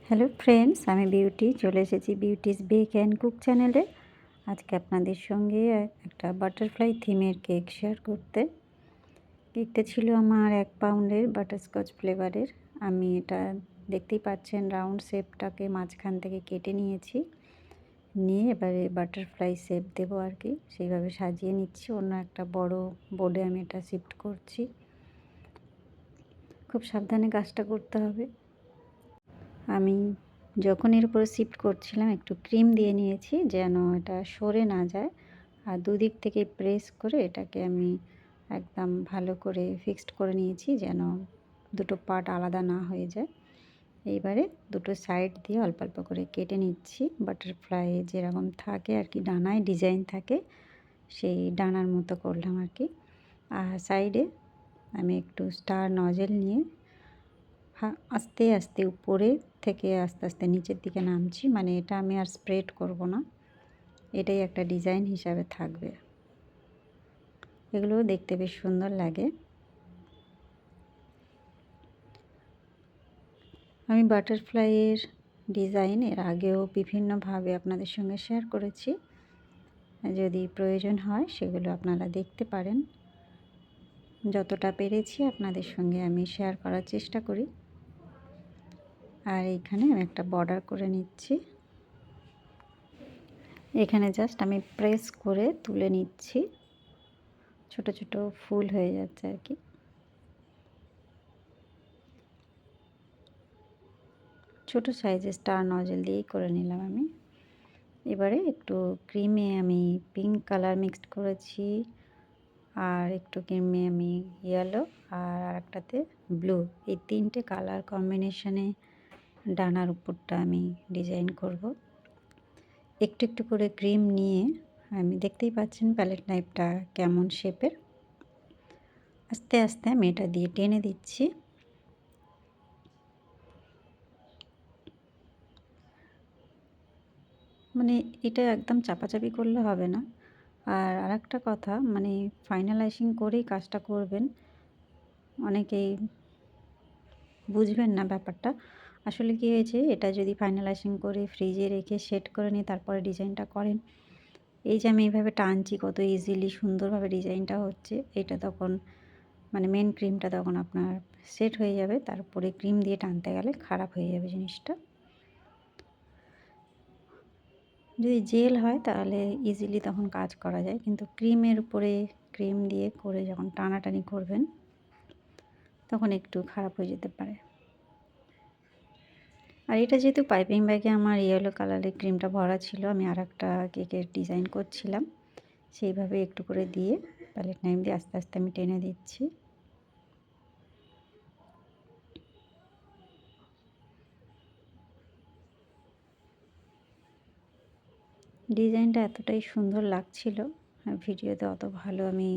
Hello friends, আমি beauty চলে এসেছি বিউটিস বেক অ্যান্ড কুক চ্যানেলে। আজকে আপনাদের সঙ্গে একটা বাটারফ্লাই থিমের কেক শেয়ার করতে। কেকটা ছিল আমার 1 পাউন্ডের বাটারস্কচ ফ্লেভারের। আমি এটা দেখতেই পাচ্ছেন রাউন্ড শেপটাকে মাঝখান থেকে কেটে নিয়েছি। নিয়ে এবারে বাটারফ্লাই শেপ দেবো আর কি, সেইভাবে সাজিয়ে নিচ্ছি। অন্য একটা বড় বোর্ডে আমি এটা শিফট করছি। খুব সাবধানে কাজটা করতে হবে। আমি যখন এর উপরে শিফট করছিলাম একটু ক্রিম দিয়ে নিয়েছি যেন এটা সরে না যায়, আর দুদিক থেকে প্রেস করে এটাকে আমি একদম ভালো করে ফিক্সড করে নিয়েছি যেন দুটো পার্ট আলাদা না হয়ে যায়। এইবারে দুটো সাইড দিয়ে অল্প অল্প করে কেটে নিচ্ছি। বাটারফ্লাই যেরকম থাকে আর কি, ডানায় ডিজাইন থাকে, সেই ডানার মতো করলাম আর কি। আর সাইডে আমি একটু স্টার নজেল নিয়ে আস্তে আস্তে উপরে থেকে আস্তে আস্তে নিচের দিকে নামছি। মানে এটা আমি আর স্প্রেড করব না, এটাই একটা ডিজাইন হিসাবে থাকবে। এগুলো দেখতে বেশ সুন্দর লাগে। আমি বাটারফ্লাইয়ের ডিজাইন এর আগেও বিভিন্নভাবে আপনাদের সঙ্গে শেয়ার করেছি, যদি প্রয়োজন হয় সেগুলো আপনারা দেখতে পারেন। যতটা পেরেছি আপনাদের সঙ্গে আমি শেয়ার করার চেষ্টা করি। আর এইখানে আমি একটা বর্ডার করে নিচ্ছি। এখানে জাস্ট আমি প্রেস করে তুলে নিচ্ছি, ছোট ছোট ফুল হয়ে যাচ্ছে আর কি। ছোট সাইজের স্টার নজেল দিয়েই করে নিলাম আমি। এবারে একটু ক্রিমে আমি পিঙ্ক কালার মিক্সড করেছি, আর একটু ক্রিমে আমি ইয়েলো, আর আরেকটাতে ব্লু। এই তিনটে কালার কম্বিনেশনে ডানার উপরটা আমি ডিজাইন করব। একটু একটু করে ক্রিম নিয়ে আমি দেখতেই পাচ্ছেন প্যালেট নাইফটা কেমন শেপের, আস্তে আস্তে আমি এটা দিয়ে টেনে দিচ্ছি। মানে এটা একদম চাপাচাপি করলে হবে না। আর আরেকটা কথা, মানে ফাইনালাইজিং করেই কাজটা করবেন। অনেকেই বুঝবেন না ব্যাপারটা। আসলে কি হয়েছে, এটা যদি ফাইনালাইজিং করে ফ্রিজে রেখে সেট করে নিয়ে তারপরে ডিজাইনটা করেন, এই যে আমি এইভাবে টানছি কত ইজিলি সুন্দরভাবে ডিজাইনটা হচ্ছে, এটা তখন মানে মেন ক্রিমটা তখন আপনার সেট হয়ে যাবে, তারপরে ক্রিম দিয়ে টানতে গেলে খারাপ হয়ে যাবে জিনিসটা। যদি জেল হয় তাহলে ইজিলি তখন কাজ করা যায়, কিন্তু ক্রিমের উপরে ক্রিম দিয়ে করে যখন টানাটানি করবেন তখন একটু খারাপ হয়ে যেতে পারে। আর এটা যেহেতু পাইপিং ব্যাগে আমার ইয়েলো কালারের ক্রিমটা ভরা ছিল, আমি আর একটা কেকের ডিজাইন করছিলাম, সেইভাবে একটু করে দিয়ে প্যালেট নাইফ দিয়ে আস্তে আস্তে আমি টেনে দিচ্ছি। ডিজাইনটা এতটাই সুন্দর লাগছিল, ভিডিওতে অত ভালো আমি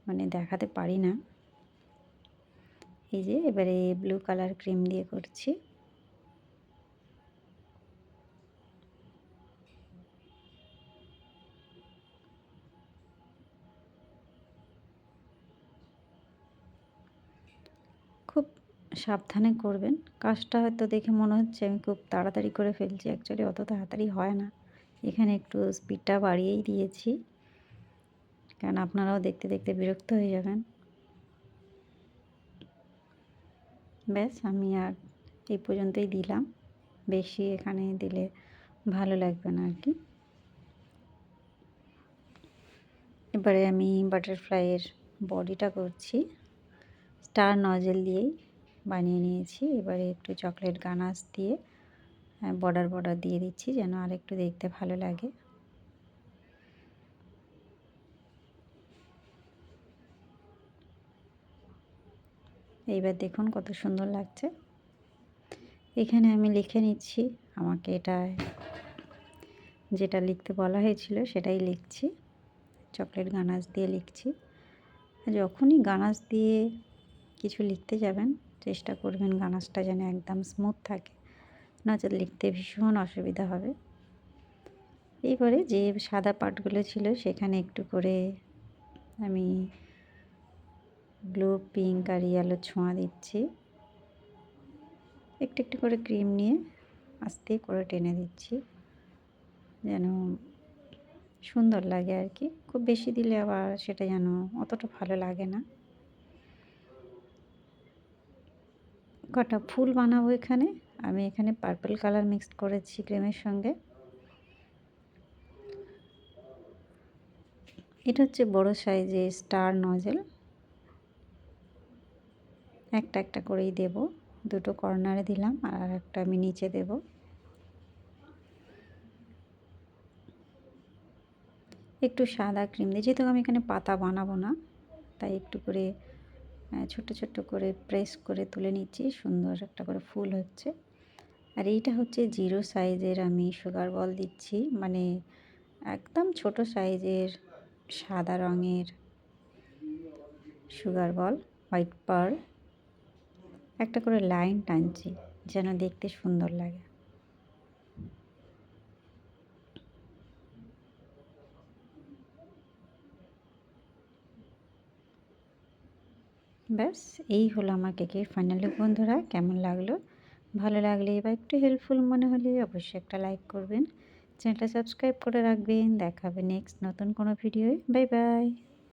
মানে দেখাতে পারি না। এই যে এবারে ব্লু কালার ক্রিম দিয়ে করছি। খুব সাবধানে করবেন কাজটা। হয়তো দেখে মনে হচ্ছে আমি খুব তাড়াতাড়ি করে ফেলছি, অ্যাকচুয়ালি অত তাড়াতাড়ি হয় না। এখানে একটু স্পিডটা বাড়িয়েই দিয়েছি, কারণ আপনারাও দেখতে দেখতে বিরক্ত হয়ে যাবেন। ব্যাস, আমি আর এই পর্যন্তই দিলাম, বেশি এখানে দিলে ভালো লাগবে না আর কি। এবারে আমি বাটারফ্লাইয়ের বডিটা করছি, স্টার নজেল দিয়েই বানিয়ে নিয়েছি। এবারে একটু চকলেট গানাশ দিয়ে বর্ডার দিয়ে দিচ্ছি যেন আর একটু দেখতে ভালো লাগে। এইবার দেখুন কত সুন্দর লাগছে। এখানে আমি লিখে নিচ্ছি, আমাকে এটা যেটা লিখতে বলা হয়েছিল সেটাই লিখছি, চকলেট গানাশ দিয়ে লিখছি। যখনই গানাশ দিয়ে কিছু লিখতে যাবেন চেষ্টা করবেন গানাশটা যেন একদম স্মুথ থাকে, নচেত লিখতে ভীষণ অসুবিধা হবে। এইবারে যে সাদা পাটগুলো ছিল সেখানে একটু করে আমি ব্লু, পিঙ্ক আর ইয়েলো ছোঁয়া দিচ্ছি। একটু একটু করে ক্রিম নিয়ে আস্তে করে টেনে দিচ্ছি, যেন সুন্দর লাগে আর কি। খুব বেশি দিলে আবার সেটা যেন অতটা ভালো লাগে না। কটা ফুল বানাবো এখানে। আমি এখানে পার্পল কালার মিক্সড করেছি ক্রিমের সঙ্গে। এটা হচ্ছে বড় সাইজের স্টার নজেল। একটা একটা করেই দেব। দুটো কর্নারে দিলাম আর একটা আমি নিচে দেব। একটু সাদা ক্রিম দিয়ে, যেহেতু আমি এখানে পাতা বানাবো না, তাই একটু করে ছোট্ট ছোট্ট করে প্রেস করে তুলে নিচ্ছি। সুন্দর একটা করে ফুল হচ্ছে। আর এইটা হচ্ছে 0 সাইজের আমি সুগার বল দিচ্ছি, মানে একদম ছোট সাইজের সাদা রঙের সুগার বল, হোয়াইট পার্ল। একটা করে লাইন টানছি যেন দেখতে সুন্দর লাগে। ব্যাস, এই হলো আমার কেকের ফাইনাল লুক। বন্ধুরা, কেমন লাগলো? ভালো লাগলে বা একটু হেল্পফুল মনে হলে অবশ্যই একটা লাইক করবেন, চ্যানেলটা সাবস্ক্রাইব করে রাখবেন। দেখা হবে নেক্সট নতুন কোনো ভিডিওয়। Bye bye.